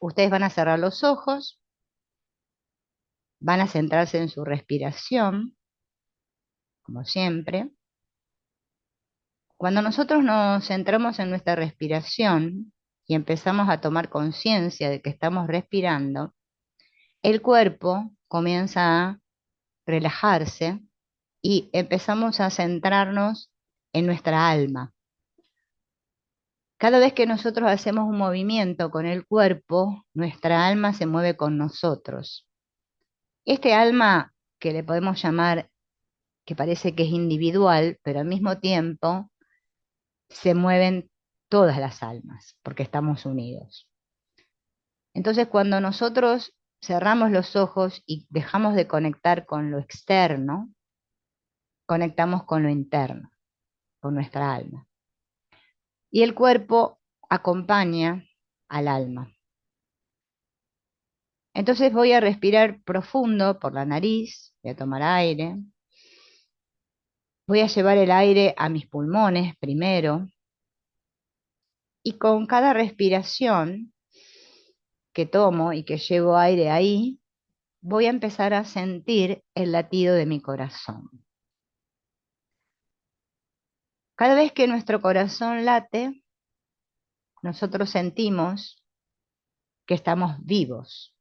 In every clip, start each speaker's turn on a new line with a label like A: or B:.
A: Ustedes van a cerrar los ojos, van a centrarse en su respiración, como siempre. Cuando nosotros nos centramos en nuestra respiración y empezamos a tomar conciencia de que estamos respirando, el cuerpo comienza a relajarse y empezamos a centrarnos en nuestra alma. Cada vez que nosotros hacemos un movimiento con el cuerpo, nuestra alma se mueve con nosotros. Este alma, que le podemos llamar, que parece que es individual, pero al mismo tiempo se mueven todas las almas, porque estamos unidos. Entonces, cuando nosotros cerramos los ojos y dejamos de conectar con lo externo, conectamos con lo interno, con nuestra alma. Y el cuerpo acompaña al alma. Entonces voy a respirar profundo por la nariz, voy a tomar aire, voy a llevar el aire a mis pulmones primero, y con cada respiración que tomo y que llevo aire ahí, voy a empezar a sentir el latido de mi corazón. Cada vez que nuestro corazón late, nosotros sentimos que estamos vivos.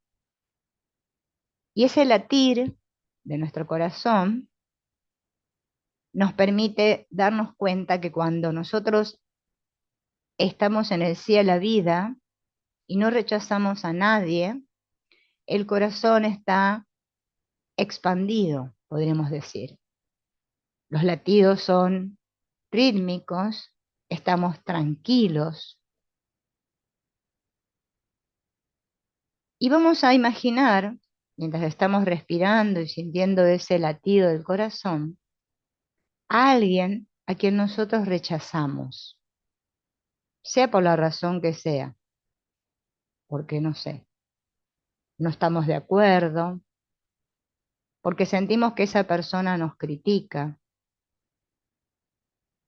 A: Y ese latir de nuestro corazón nos permite darnos cuenta que cuando nosotros estamos en el sí a la vida y no rechazamos a nadie, el corazón está expandido, podríamos decir. Los latidos son rítmicos, estamos tranquilos. Y vamos a imaginar, mientras estamos respirando y sintiendo ese latido del corazón, a alguien a quien nosotros rechazamos, sea por la razón que sea, porque no sé, no estamos de acuerdo, porque sentimos que esa persona nos critica,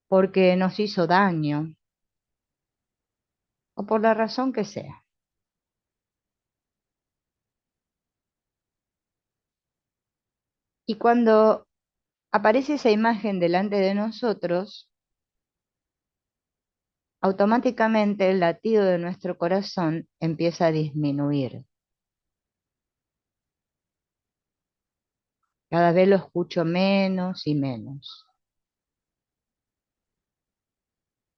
A: porque nos hizo daño, o por la razón que sea. Y cuando aparece esa imagen delante de nosotros, automáticamente el latido de nuestro corazón empieza a disminuir. Cada vez lo escucho menos y menos.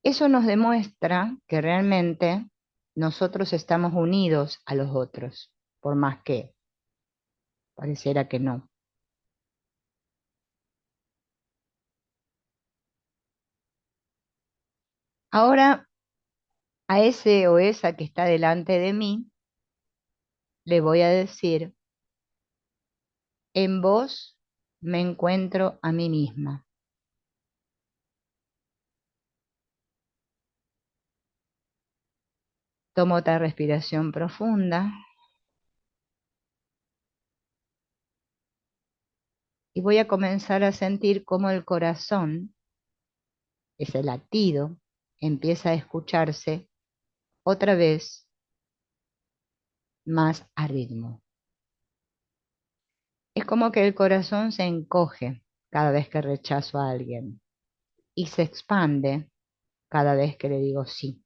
A: Eso nos demuestra que realmente nosotros estamos unidos a los otros, por más que pareciera que no. Ahora, a ese o esa que está delante de mí, le voy a decir, en vos me encuentro a mí misma. Tomo otra respiración profunda y voy a comenzar a sentir cómo el corazón, ese latido, empieza a escucharse otra vez más a ritmo. Es como que el corazón se encoge cada vez que rechazo a alguien y se expande cada vez que le digo sí.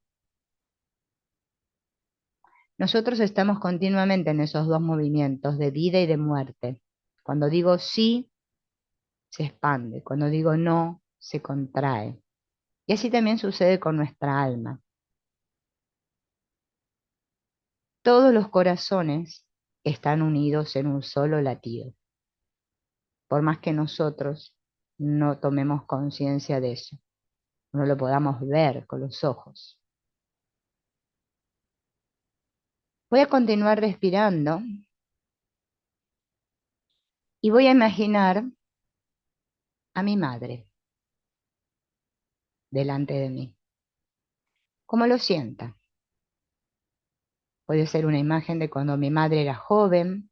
A: Nosotros estamos continuamente en esos dos movimientos de vida y de muerte. Cuando digo sí, se expande. Cuando digo no, se contrae. Y así también sucede con nuestra alma. Todos los corazones están unidos en un solo latido, por más que nosotros no tomemos conciencia de eso, no lo podamos ver con los ojos. Voy a continuar respirando y voy a imaginar a mi madre delante de mí, como lo sienta. Puede ser una imagen de cuando mi madre era joven,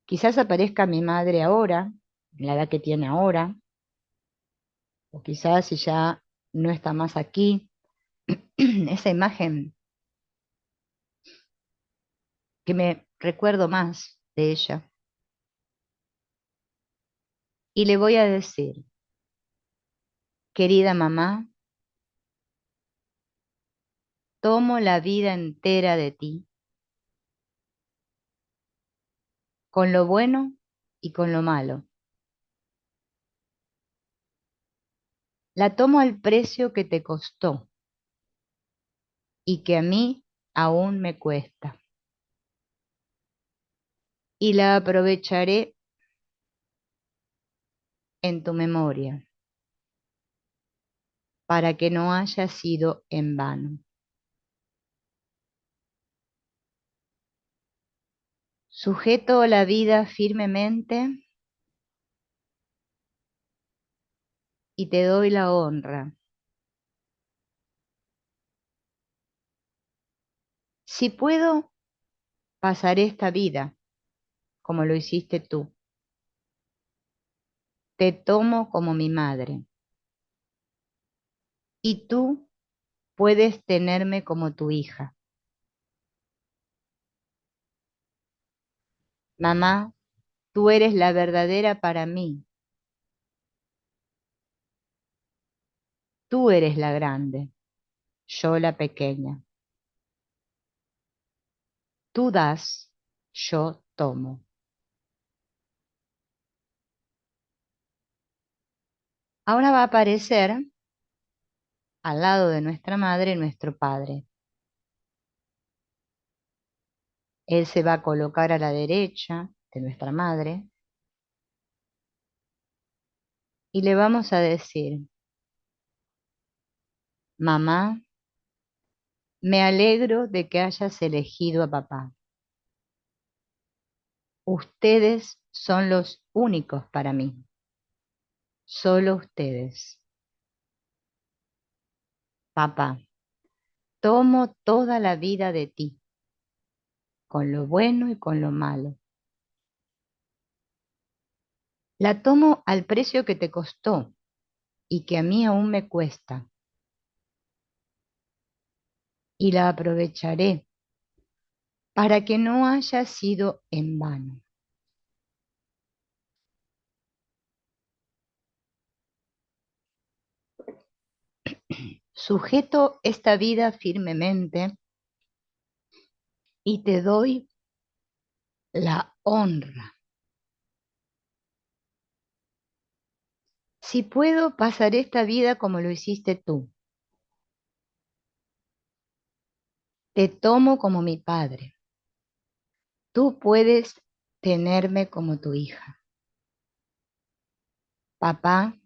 A: quizás aparezca mi madre ahora, en la edad que tiene ahora, o quizás si ya no está más aquí, esa imagen que me recuerdo más de ella. Y le voy a decir, querida mamá, tomo la vida entera de ti, con lo bueno y con lo malo. La tomo al precio que te costó y que a mí aún me cuesta. Y la aprovecharé en tu memoria para que no haya sido en vano. Sujeto la vida firmemente y te doy la honra. Si puedo, pasaré esta vida como lo hiciste tú. Te tomo como mi madre y tú puedes tenerme como tu hija. Mamá, tú eres la verdadera para mí. Tú eres la grande, yo la pequeña. Tú das, yo tomo. Ahora va a aparecer al lado de nuestra madre nuestro padre. Él se va a colocar a la derecha de nuestra madre y le vamos a decir, mamá, me alegro de que hayas elegido a papá. Ustedes son los únicos para mí, solo ustedes. Papá, tomo toda la vida de ti, con lo bueno y con lo malo. La tomo al precio que te costó y que a mí aún me cuesta, y la aprovecharé para que no haya sido en vano. Sujeto esta vida firmemente y te doy la honra. Si puedo, pasaré esta vida como lo hiciste tú. Te tomo como mi padre. Tú puedes tenerme como tu hija. Papá,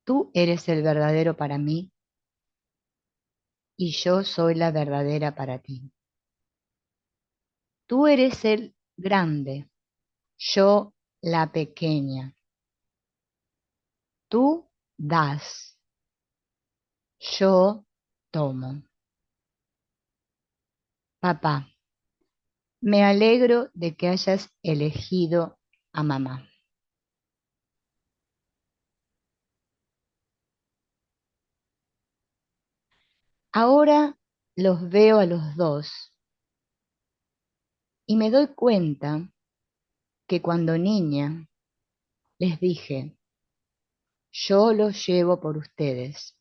A: tú eres el verdadero para mí y yo soy la verdadera para ti. Tú eres el grande, yo la pequeña. Tú das, yo tomo. Papá, me alegro de que hayas elegido a mamá. Ahora los veo a los dos y me doy cuenta que cuando niña les dije, yo los llevo por ustedes.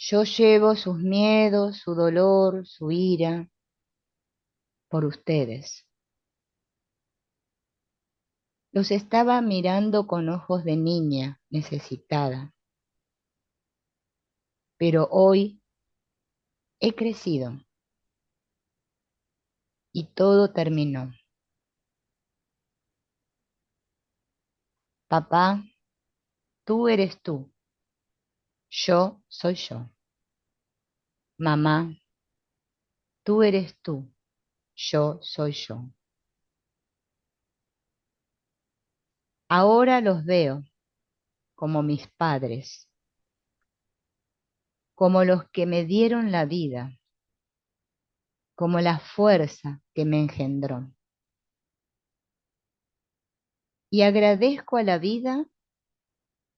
A: Yo llevo sus miedos, su dolor, su ira por ustedes. Los estaba mirando con ojos de niña necesitada, pero hoy he crecido y todo terminó. Papá, tú eres tú, yo soy yo. Mamá, tú eres tú, yo soy yo. Ahora los veo como mis padres, como los que me dieron la vida, como la fuerza que me engendró. Y agradezco a la vida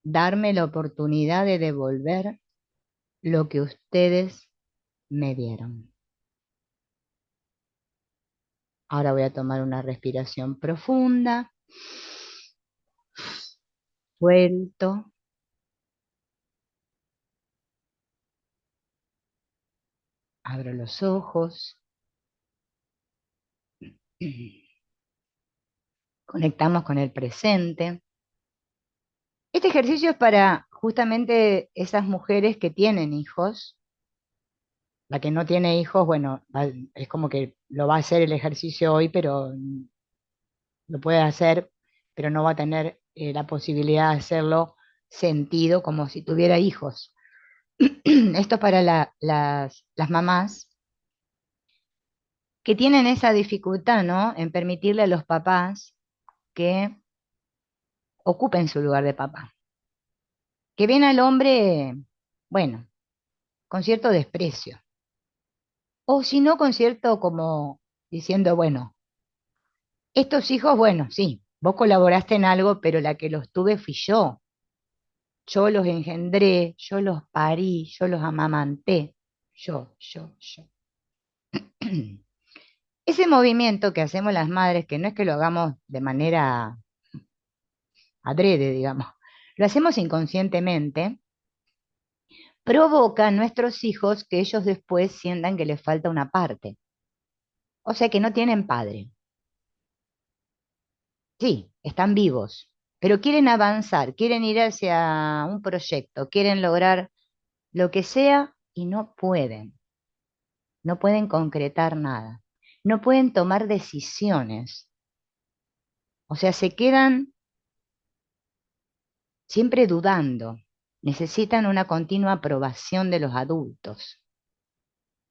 A: darme la oportunidad de devolver lo que ustedes me dieron. Ahora voy a tomar una respiración profunda, suelto, abro los ojos, conectamos con el presente. Este ejercicio es para justamente esas mujeres que tienen hijos. La que no tiene hijos, bueno, es como que lo va a hacer el ejercicio hoy, pero lo puede hacer, pero no va a tener la posibilidad de hacerlo sentido como si tuviera hijos. Esto es para las mamás que tienen esa dificultad, ¿no? En permitirle a los papás que ocupen su lugar de papá. Que ven al hombre, bueno, con cierto desprecio. O si no, con cierto como diciendo, bueno, estos hijos, bueno, sí, vos colaboraste en algo, pero la que los tuve fui yo. Yo los engendré, yo los parí, yo los amamanté. Yo. Ese movimiento que hacemos las madres, que no es que lo hagamos de manera adrede, digamos, lo hacemos inconscientemente, provoca a nuestros hijos que ellos después sientan que les falta una parte. O sea que no tienen padre. Sí, están vivos, pero quieren avanzar, quieren ir hacia un proyecto, quieren lograr lo que sea y no pueden. No pueden concretar nada. No pueden tomar decisiones. O sea, se quedan siempre dudando. Necesitan una continua aprobación de los adultos.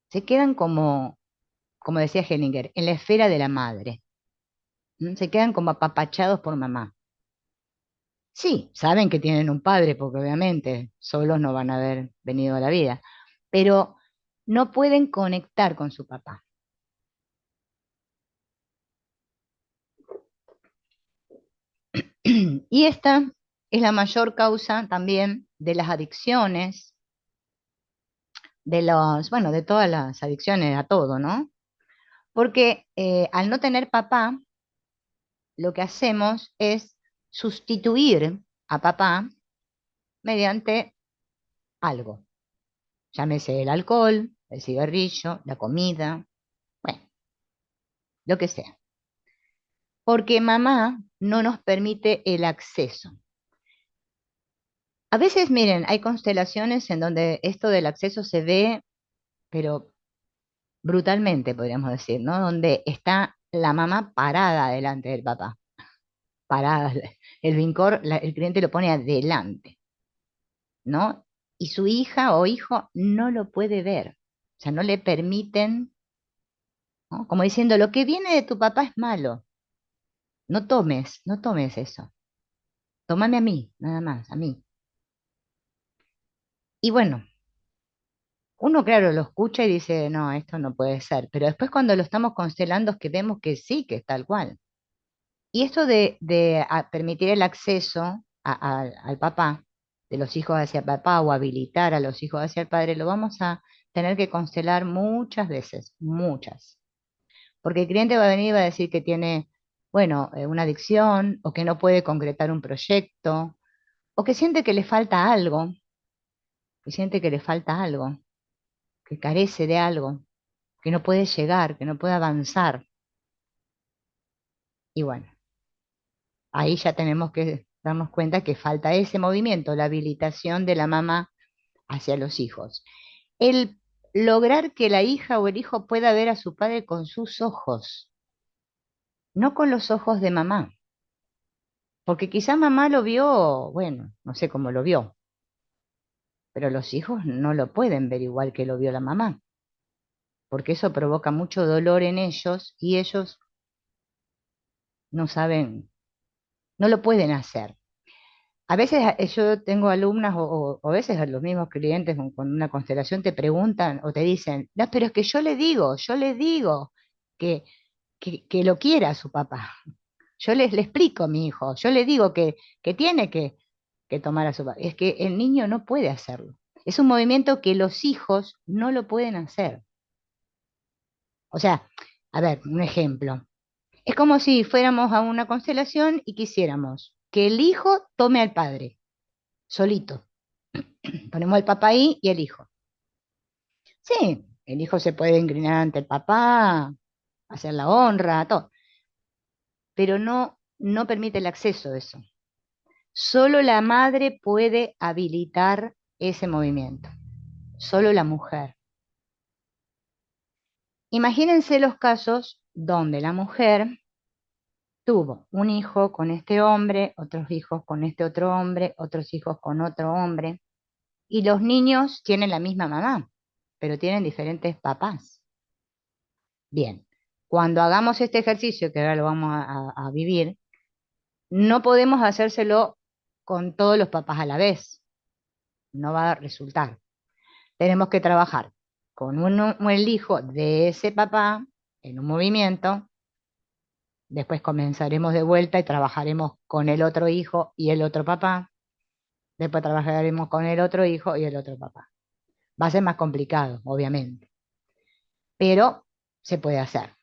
A: Se quedan como decía Hellinger, en la esfera de la madre. ¿Mm? Se quedan como apapachados por mamá. Sí, saben que tienen un padre, porque obviamente solos no van a haber venido a la vida, pero no pueden conectar con su papá. Y esta es la mayor causa también de las adicciones, bueno, de todas las adicciones a todo, ¿no? Porque al no tener papá, lo que hacemos es sustituir a papá mediante algo. Llámese el alcohol, el cigarrillo, la comida, bueno, lo que sea. Porque mamá no nos permite el acceso. A veces, miren, hay constelaciones en donde esto del acceso se ve, pero brutalmente, podríamos decir, ¿no? Donde está la mamá parada delante del papá, parada. El vincor, el cliente lo pone adelante, ¿no? Y su hija o hijo no lo puede ver. O sea, no le permiten, ¿no? Como diciendo, lo que viene de tu papá es malo. No tomes eso. Tómame a mí, nada más, a mí. Y bueno, uno, claro, lo escucha y dice, no, esto no puede ser. Pero después cuando lo estamos constelando es que vemos que sí, que es tal cual. Y esto de permitir el acceso al papá, de los hijos hacia el papá o habilitar a los hijos hacia el padre, lo vamos a tener que constelar muchas veces, muchas. Porque el cliente va a venir y va a decir que tiene, bueno, una adicción o que no puede concretar un proyecto o que siente que le falta algo, que siente que le falta algo, que carece de algo, que no puede llegar, que no puede avanzar. Y bueno, ahí ya tenemos que darnos cuenta que falta ese movimiento, la habilitación de la mamá hacia los hijos. El lograr que la hija o el hijo pueda ver a su padre con sus ojos, no con los ojos de mamá, porque quizá mamá lo vio, bueno, no sé cómo lo vio, pero los hijos no lo pueden ver igual que lo vio la mamá, porque eso provoca mucho dolor en ellos y ellos no saben, no lo pueden hacer. A veces yo tengo alumnas o a veces a los mismos clientes con una constelación te preguntan o te dicen, no, pero es que yo le digo que, que lo quiera a su papá. Yo le explico a mi hijo, yo le digo que tiene que tomar a su papá. Es que el niño no puede hacerlo. Es un movimiento que los hijos no lo pueden hacer. O sea, a ver, un ejemplo. Es como si fuéramos a una constelación y quisiéramos que el hijo tome al padre, solito. Ponemos el papá ahí y el hijo. Sí, el hijo se puede inclinar ante el papá, hacer la honra, todo, pero no permite el acceso a eso. Solo la madre puede habilitar ese movimiento, solo la mujer. Imagínense los casos donde la mujer tuvo un hijo con este hombre, otros hijos con este otro hombre, otros hijos con otro hombre, y los niños tienen la misma mamá, pero tienen diferentes papás. Bien, cuando hagamos este ejercicio, que ahora lo vamos a vivir, no podemos hacérselo con todos los papás a la vez, no va a resultar. Tenemos que trabajar con el hijo de ese papá en un movimiento, después comenzaremos de vuelta y trabajaremos con el otro hijo y el otro papá, después trabajaremos con el otro hijo y el otro papá. Va a ser más complicado, obviamente, pero se puede hacer.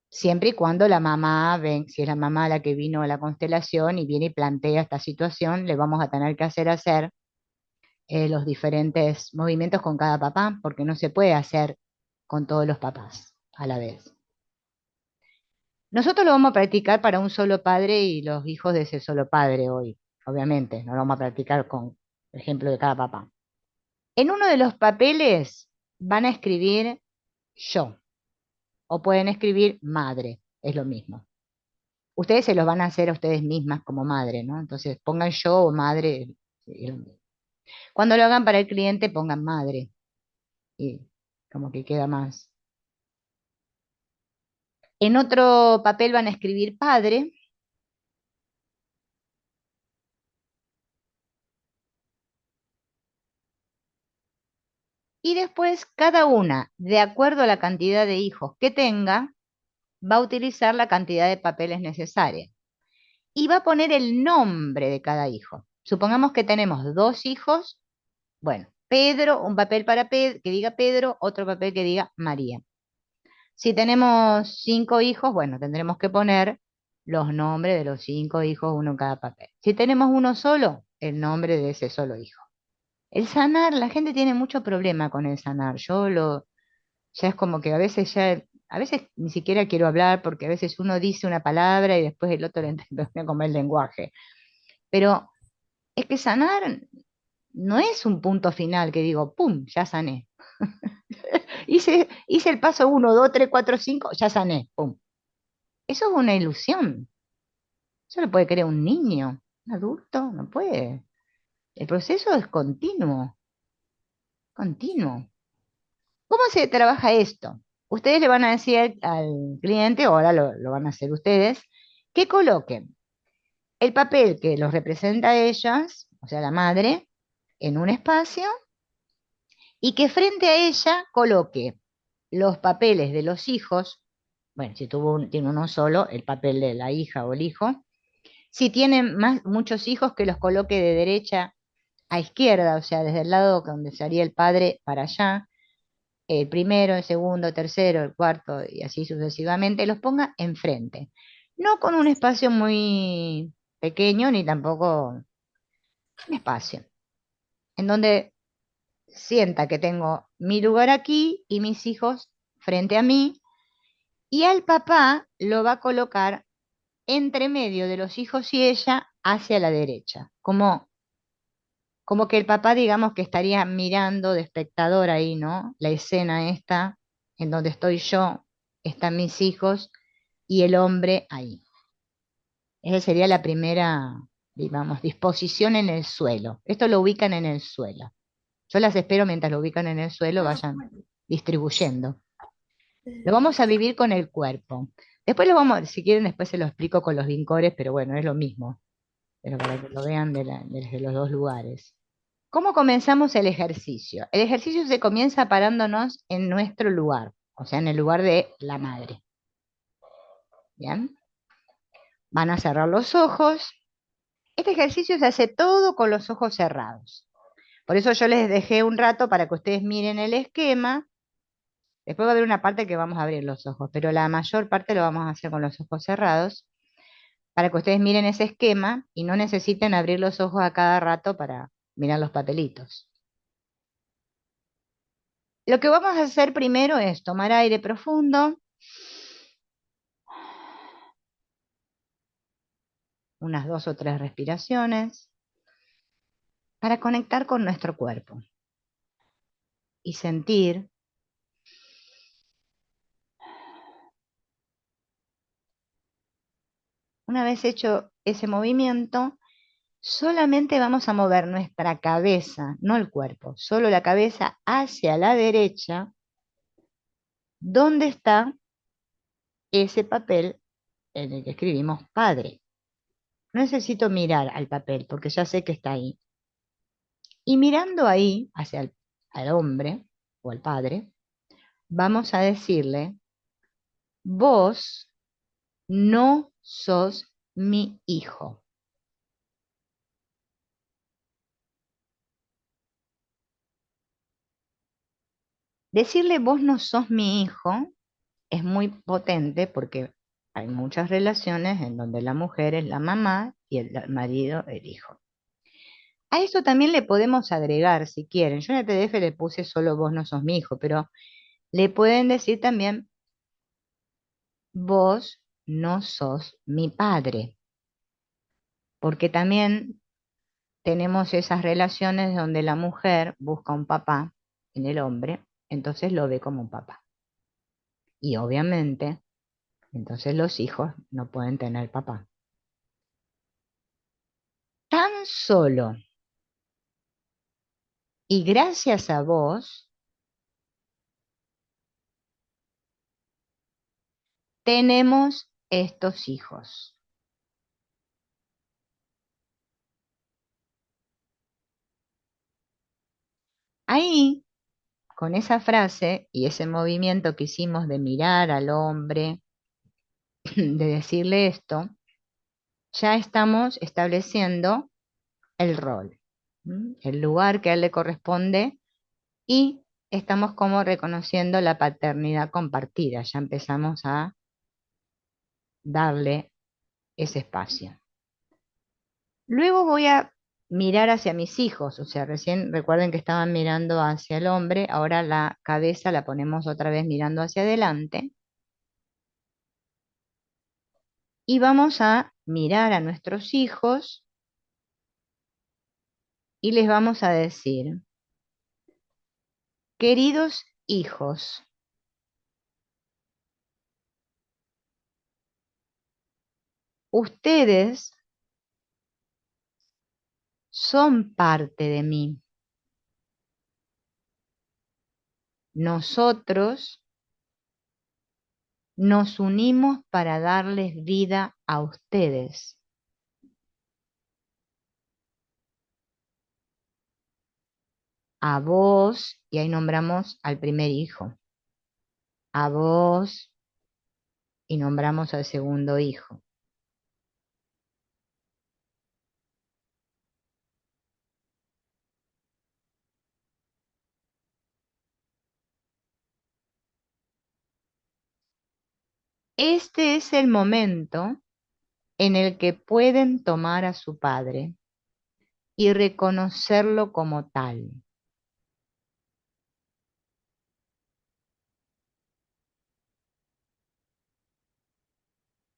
A: Siempre y cuando la mamá, ven, si es la mamá la que vino a la constelación y viene y plantea esta situación, le vamos a tener que hacer los diferentes movimientos con cada papá, porque no se puede hacer con todos los papás a la vez. Nosotros lo vamos a practicar para un solo padre y los hijos de ese solo padre hoy, obviamente, no lo vamos a practicar con el ejemplo de cada papá. En uno de los papeles van a escribir yo, o pueden escribir madre, es lo mismo. Ustedes se los van a hacer a ustedes mismas como madre, ¿no? Entonces pongan yo o madre. Es lo mismo. Cuando lo hagan para el cliente, pongan madre y como que queda más. En otro papel van a escribir padre y después cada una, de acuerdo a la cantidad de hijos que tenga, va a utilizar la cantidad de papeles necesaria y va a poner el nombre de cada hijo. Supongamos que tenemos dos hijos, bueno, Pedro, un papel para que diga Pedro, otro papel que diga María. Si tenemos cinco hijos, bueno, tendremos que poner los nombres de los cinco hijos, uno en cada papel. Si tenemos uno solo, el nombre de ese solo hijo. El sanar, la gente tiene mucho problema con el sanar. Ya es como que a veces ni siquiera quiero hablar porque a veces uno dice una palabra y después el otro le entiende como el lenguaje. Pero es que sanar no es un punto final que digo, ¡pum!, ya sané. Hice el paso uno, dos, tres, cuatro, cinco, ya sané, ¡pum! Eso es una ilusión. Eso lo puede creer un niño, un adulto, no puede. El proceso es continuo, continuo. ¿Cómo se trabaja esto? Ustedes le van a decir al cliente, o ahora lo van a hacer ustedes, que coloquen el papel que los representa a ellas, o sea, la madre, en un espacio y que frente a ella coloque los papeles de los hijos. Bueno, si tiene uno solo, el papel de la hija o el hijo. Si tienen muchos hijos, que los coloque de derecha a izquierda, o sea, desde el lado donde sería el padre para allá, el primero, el segundo, el tercero, el cuarto y así sucesivamente, los ponga enfrente. No con un espacio muy pequeño ni tampoco un espacio, en donde sienta que tengo mi lugar aquí y mis hijos frente a mí, y al papá lo va a colocar entre medio de los hijos y ella hacia la derecha, como que el papá, digamos, que estaría mirando de espectador ahí, ¿no? La escena esta, en donde estoy yo, están mis hijos y el hombre ahí. Esa sería la primera, digamos, disposición en el suelo. Esto lo ubican en el suelo. Yo las espero mientras lo ubican en el suelo, vayan distribuyendo. Lo vamos a vivir con el cuerpo. Después lo vamos, si quieren, después se lo explico con los vincores, pero bueno, es lo mismo, pero para que lo vean desde los dos lugares. ¿Cómo comenzamos el ejercicio? El ejercicio se comienza parándonos en nuestro lugar, o sea, en el lugar de la madre. ¿Bien? Van a cerrar los ojos. Este ejercicio se hace todo con los ojos cerrados. Por eso yo les dejé un rato para que ustedes miren el esquema Después va a haber una parte que vamos a abrir los ojos, pero la mayor parte lo vamos a hacer con los ojos cerrados para que ustedes miren ese esquema y no necesiten abrir los ojos a cada rato para mirar los papelitos. Lo que vamos a hacer primero es tomar aire profundo, unas 2 o 3 respiraciones, para conectar con nuestro cuerpo y sentir. Una vez hecho ese movimiento, solamente vamos a mover nuestra cabeza, no el cuerpo, solo la cabeza hacia la derecha, donde está ese papel en el que escribimos padre. No necesito mirar al papel porque ya sé que está ahí. Y mirando ahí hacia al hombre o al padre, vamos a decirle, vos no sos mi hijo. Decirle vos no sos mi hijo es muy potente porque hay muchas relaciones en donde la mujer es la mamá y el marido el hijo. A eso también le podemos agregar, si quieren. Yo en el PDF le puse solo vos no sos mi hijo, pero le pueden decir también vos no sos mi padre, porque también tenemos esas relaciones donde la mujer busca un papá en el hombre, entonces lo ve como un papá. Y obviamente, entonces los hijos no pueden tener papá. Tan solo y gracias a vos tenemos estos hijos. Ahí, con esa frase y ese movimiento que hicimos de mirar al hombre, de decirle esto, ya estamos estableciendo el rol, el lugar que a él le corresponde y estamos como reconociendo la paternidad compartida. Ya empezamos a darle ese espacio. Luego voy a mirar hacia mis hijos, o sea, recién recuerden que estaban mirando hacia el hombre, ahora la cabeza la ponemos otra vez mirando hacia adelante y vamos a mirar a nuestros hijos y les vamos a decir, queridos hijos, ustedes son parte de mí. Nosotros nos unimos para darles vida a ustedes, a vos, y ahí nombramos al primer hijo, a vos, y nombramos al segundo hijo. Este es el momento en el que pueden tomar a su padre y reconocerlo como tal.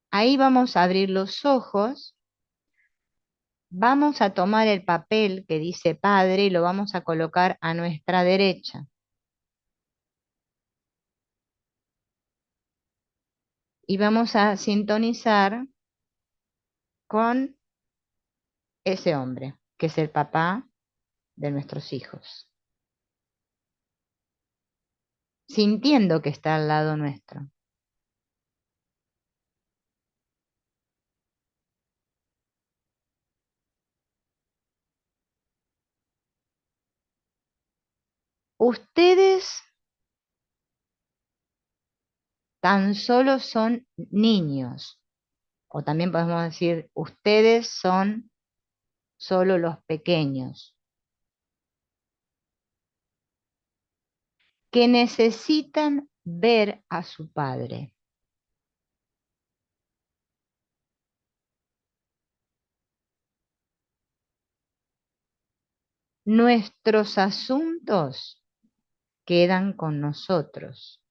A: Ahí vamos a abrir los ojos, vamos a tomar el papel que dice padre y lo vamos a colocar a nuestra derecha. Y vamos a sintonizar con ese hombre, que es el papá de nuestros hijos, sintiendo que está al lado nuestro. Ustedes tan solo son niños, o también podemos decir, ustedes son solo los pequeños, que necesitan ver a su padre. Nuestros asuntos quedan con nosotros.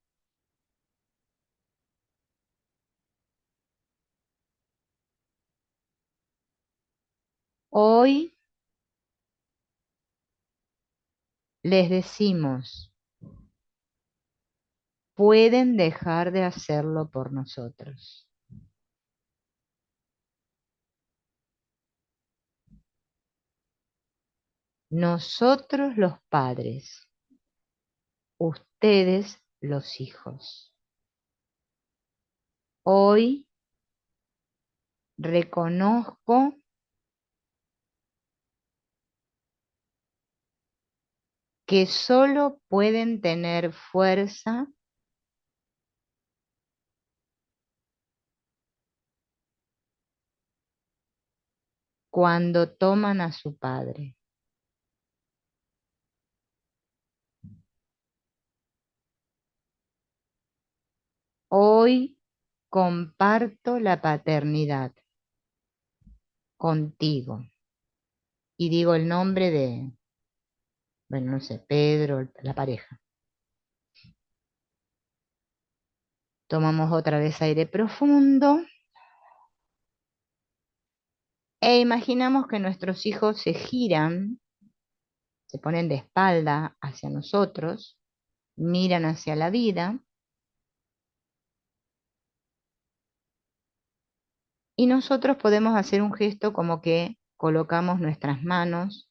A: Hoy les decimos, pueden dejar de hacerlo por nosotros. Nosotros los padres, ustedes los hijos. Hoy reconozco que solo pueden tener fuerza cuando toman a su padre. Hoy comparto la paternidad contigo y digo el nombre de, bueno, no sé, Pedro, la pareja. Tomamos otra vez aire profundo e imaginamos que nuestros hijos se giran, se ponen de espalda hacia nosotros, miran hacia la vida y nosotros podemos hacer un gesto como que colocamos nuestras manos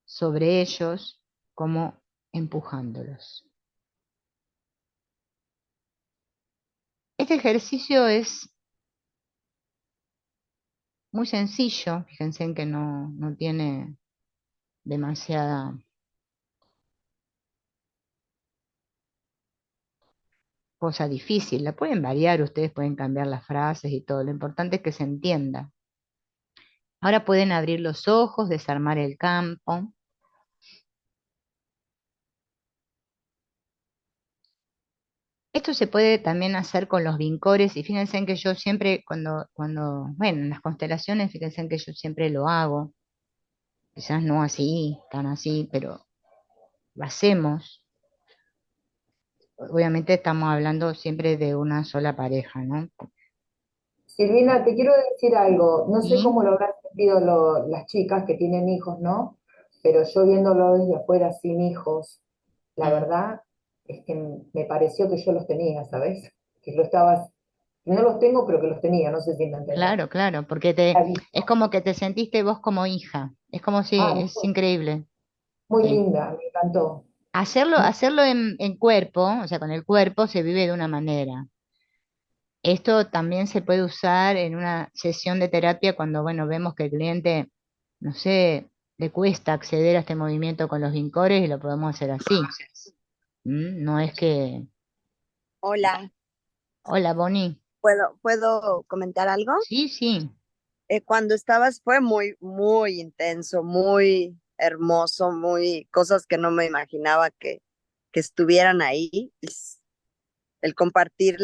A: sobre ellos, como empujándolos. Este ejercicio es muy sencillo, fíjense en que no tiene demasiada cosa difícil, la pueden variar, ustedes pueden cambiar las frases y todo, lo importante es que se entienda. Ahora pueden abrir los ojos, desarmar el campo. Esto se puede también hacer con los vincores y fíjense en que yo siempre bueno, en las constelaciones, fíjense en que yo siempre lo hago, quizás no así, tan así, pero lo hacemos. Obviamente estamos hablando siempre de una sola pareja, ¿no?
B: Silvina, te quiero decir algo. No sé
A: ¿Sí?
B: cómo lo habrán sentido las chicas que tienen hijos, ¿no? Pero yo viéndolo desde afuera sin hijos, la
A: Mm,
B: verdad es que me pareció que yo los tenía, ¿sabes? Que lo estabas, no los tengo, pero que los tenía, no sé si me entendés.
A: claro, claro, porque
B: La
A: es
B: visto.
A: como que te sentiste vos como hija, es como si,
B: Ah,
A: es increíble.
B: muy
A: Sí.
B: linda, me encantó.
A: Hacerlo en cuerpo, o sea, con el cuerpo se vive de una manera. Esto también se puede usar en una sesión de terapia cuando, bueno, vemos que el cliente, no sé, le cuesta acceder a este movimiento con los vincores y lo podemos hacer así. No es que,
C: Hola,
A: hola, Bonnie.
C: ¿puedo comentar algo?
A: Sí, sí.
C: Cuando estabas fue muy, muy intenso, muy hermoso, muy cosas que no me imaginaba que estuvieran ahí. El compartir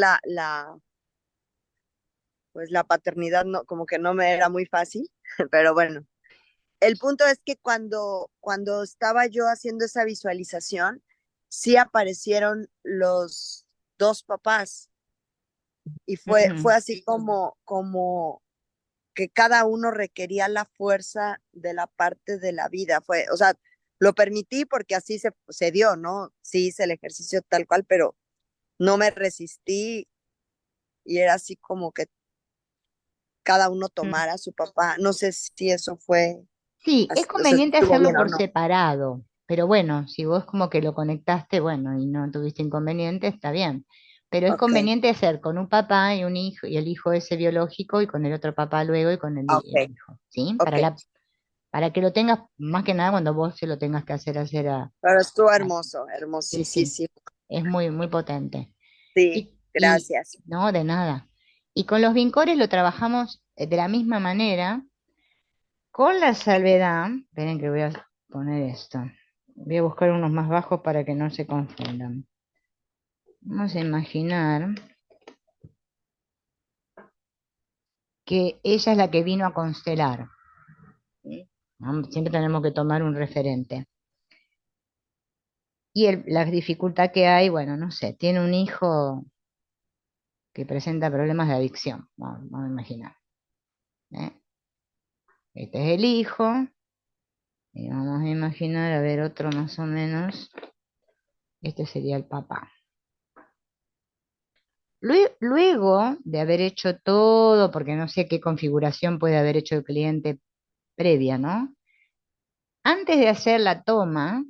C: pues la paternidad no, como que no me era muy fácil, pero bueno. El punto es que cuando estaba yo haciendo esa visualización, sí aparecieron los dos papás y fue
A: Mm,
C: así como que cada uno requería la fuerza de la parte de la vida. Fue, o sea, lo permití porque así se dio, ¿no? Sí hice el ejercicio tal cual, pero no me resistí y era así como que cada uno
A: mm.
C: tomara a su papá. No sé si eso fue,
A: Sí, es
C: o sea, si
A: conveniente
C: estuvo
A: hacerlo
C: bien o
A: por
C: no.
A: separado, pero bueno, si vos como que lo conectaste, bueno, y no tuviste inconveniente, está bien. Pero es
C: Ok,
A: conveniente hacer con un papá y un hijo, y el hijo ese biológico, y con el otro papá luego, y con el
C: ok,
A: hijo, ¿sí?
C: ok.
A: Para que lo tengas, más que nada cuando vos se lo tengas que hacer
C: Pero estuvo
A: a-
C: hermoso,
A: sí, sí,
C: hermosísimo.
A: es muy, muy potente.
C: Sí,
A: Y
C: gracias.
A: no, de nada. Y con los vincores lo trabajamos de la misma manera con la salvedad, esperen que voy a poner esto. Voy a buscar unos más bajos para que no se confundan. Vamos a imaginar que ella es la que vino a constelar. ¿Sí? Siempre tenemos que tomar un referente. Y la dificultad que hay, bueno, no sé, tiene un hijo que presenta problemas de adicción, vamos a imaginar. ¿Eh? Este es el hijo, y vamos a imaginar, a ver, otro más o menos, este sería el papá. Luego de haber hecho todo, porque no sé qué configuración puede haber hecho el cliente previa, ¿no? Antes de hacer la toma,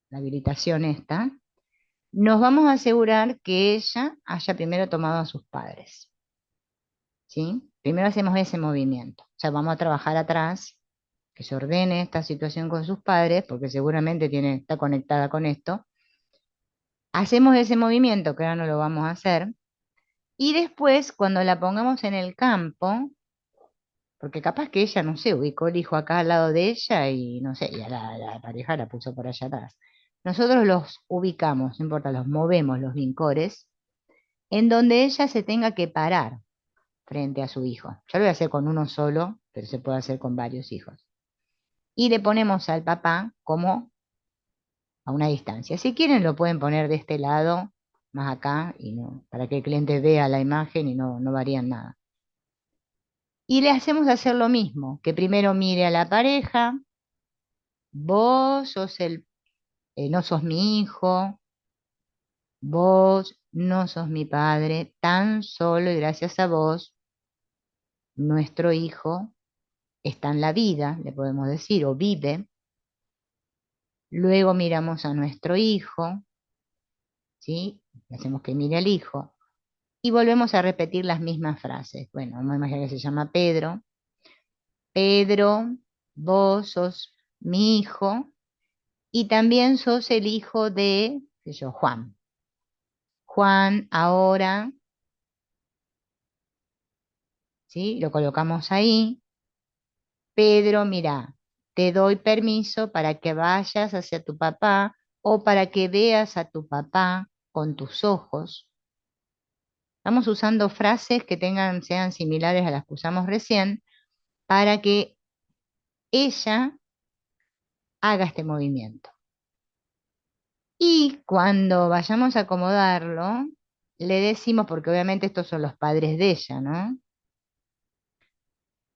A: la habilitación esta, nos vamos a asegurar que ella haya primero tomado a sus padres, ¿sí? Primero hacemos ese movimiento, o sea, vamos a trabajar atrás, que se ordene esta situación con sus padres, porque seguramente está conectada con esto. Hacemos ese movimiento, que ahora no lo vamos a hacer, y después, cuando la pongamos en el campo, porque capaz que ella, no sé, ubicó el hijo acá al lado de ella y no sé, y a la pareja la puso por allá atrás. Nosotros los ubicamos, no importa, los movemos los vincores, en donde ella se tenga que parar frente a su hijo. Yo lo voy a hacer con uno solo, pero se puede hacer con varios hijos. Y le ponemos al papá como a una distancia. Si quieren lo pueden poner de este lado, más acá, y no, para que el cliente vea la imagen y no varían nada. Y le hacemos hacer lo mismo, que primero mire a la pareja, vos sos no sos mi hijo, vos no sos mi padre, tan solo y gracias a vos, nuestro hijo está en la vida, le podemos decir, o vive. Luego miramos a nuestro hijo, ¿sí? Le hacemos que mire al hijo. Y volvemos a repetir las mismas frases. Bueno, vamos a imaginar que se llama Pedro. Pedro, vos sos mi hijo y también sos el hijo de, qué sé yo, Juan. Juan, ahora, ¿sí? Lo colocamos ahí. Pedro, mira, te doy permiso para que vayas hacia tu papá o para que veas a tu papá con tus ojos. Estamos usando frases que sean similares a las que usamos recién para que ella haga este movimiento. Y cuando vayamos a acomodarlo, le decimos, porque obviamente estos son los padres de ella, ¿no?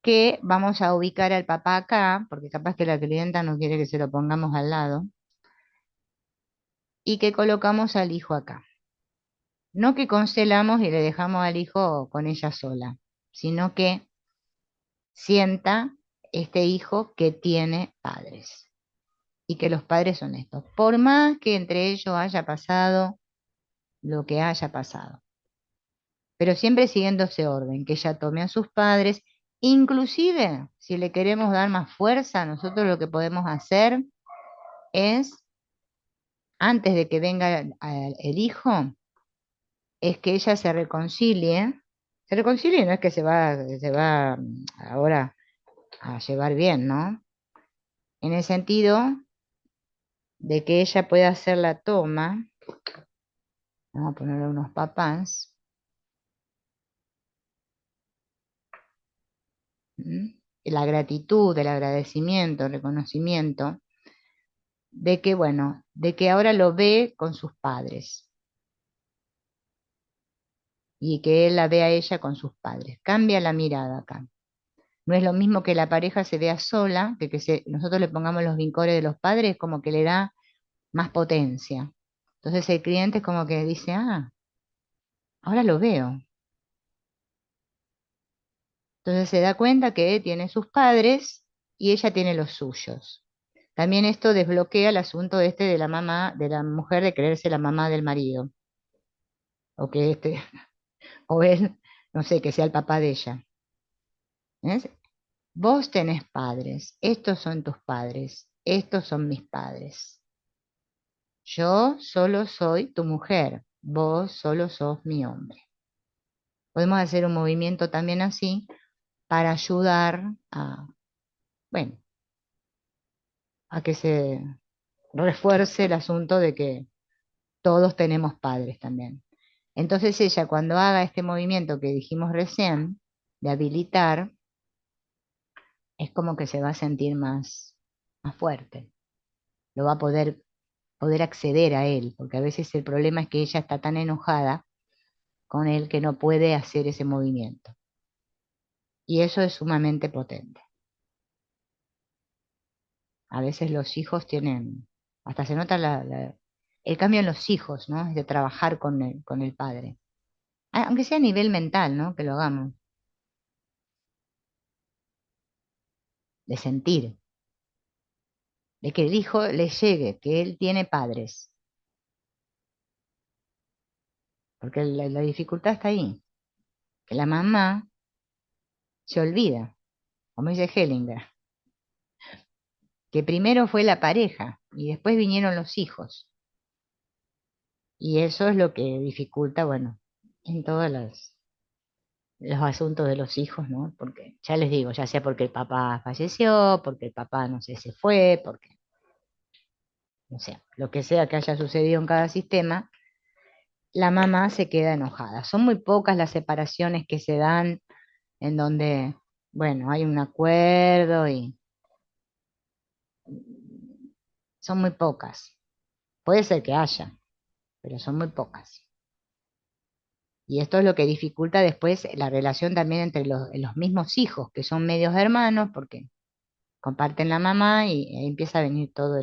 A: Que vamos a ubicar al papá acá, porque capaz que la clienta no quiere que se lo pongamos al lado, y que colocamos al hijo acá. No que constelamos y le dejamos al hijo con ella sola, sino que sienta este hijo que tiene padres y que los padres son estos, por más que entre ellos haya pasado lo que haya pasado, pero siempre siguiendo ese orden, que ella tome a sus padres, inclusive si le queremos dar más fuerza, nosotros lo que podemos hacer es, antes de que venga el hijo, es que ella se reconcilie, no es que se va ahora a llevar bien, ¿no? En el sentido de que ella pueda hacer la toma, vamos a ponerle unos papás, ¿m? La gratitud, el agradecimiento, el reconocimiento de que, bueno, de que ahora lo ve con sus padres y que él la ve a ella con sus padres. Cambia la mirada acá. No es lo mismo que la pareja se vea sola, nosotros le pongamos los vincores de los padres, como que le da más potencia. Entonces el cliente es como que dice, ah, ahora lo veo. Entonces se da cuenta que tiene sus padres y ella tiene los suyos. También esto desbloquea el asunto este de la mamá, de la mujer de creerse la mamá del marido. O que o él, no sé, que sea el papá de ella. ¿Ves? Vos tenés padres, estos son tus padres, estos son mis padres. Yo solo soy tu mujer, vos solo sos mi hombre. Podemos hacer un movimiento también así para ayudar a, bueno, a que se refuerce el asunto de que todos tenemos padres también. Entonces ella cuando haga este movimiento que dijimos recién, de habilitar, es como que se va a sentir más fuerte, lo va a poder acceder a él, porque a veces el problema es que ella está tan enojada con él que no puede hacer ese movimiento. Y eso es sumamente potente. A veces los hijos tienen, hasta se nota el cambio en los hijos, ¿no? Es de trabajar con el padre. Aunque sea a nivel mental, ¿no? Que lo hagamos, de sentir, de que el hijo le llegue, que él tiene padres, porque la dificultad está ahí, que la mamá se olvida, como dice Hellinger, que primero fue la pareja y después vinieron los hijos. Y eso es lo que dificulta, bueno, en todos los asuntos de los hijos, ¿no? Porque ya les digo, ya sea porque el papá falleció, porque el papá, no sé, se fue, porque, no sé, lo que sea que haya sucedido en cada sistema, la mamá se queda enojada. Son muy pocas las separaciones que se dan en donde, bueno, hay un acuerdo y son muy pocas. Puede ser que haya, pero son muy pocas. Y esto es lo que dificulta después la relación también entre los mismos hijos, que son medios hermanos, porque comparten la mamá y ahí empieza a venir todo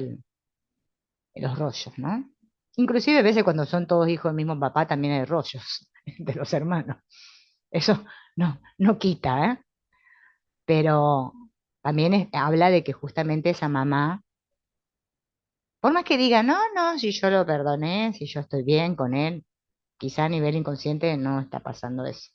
A: los rollos, ¿no? Inclusive a veces cuando son todos hijos del mismo papá también hay rollos de los hermanos. Eso no quita, ¿eh? Pero también habla de que justamente esa mamá, por más que diga, no, no, si yo lo perdoné, si yo estoy bien con él, quizá a nivel inconsciente no está pasando eso.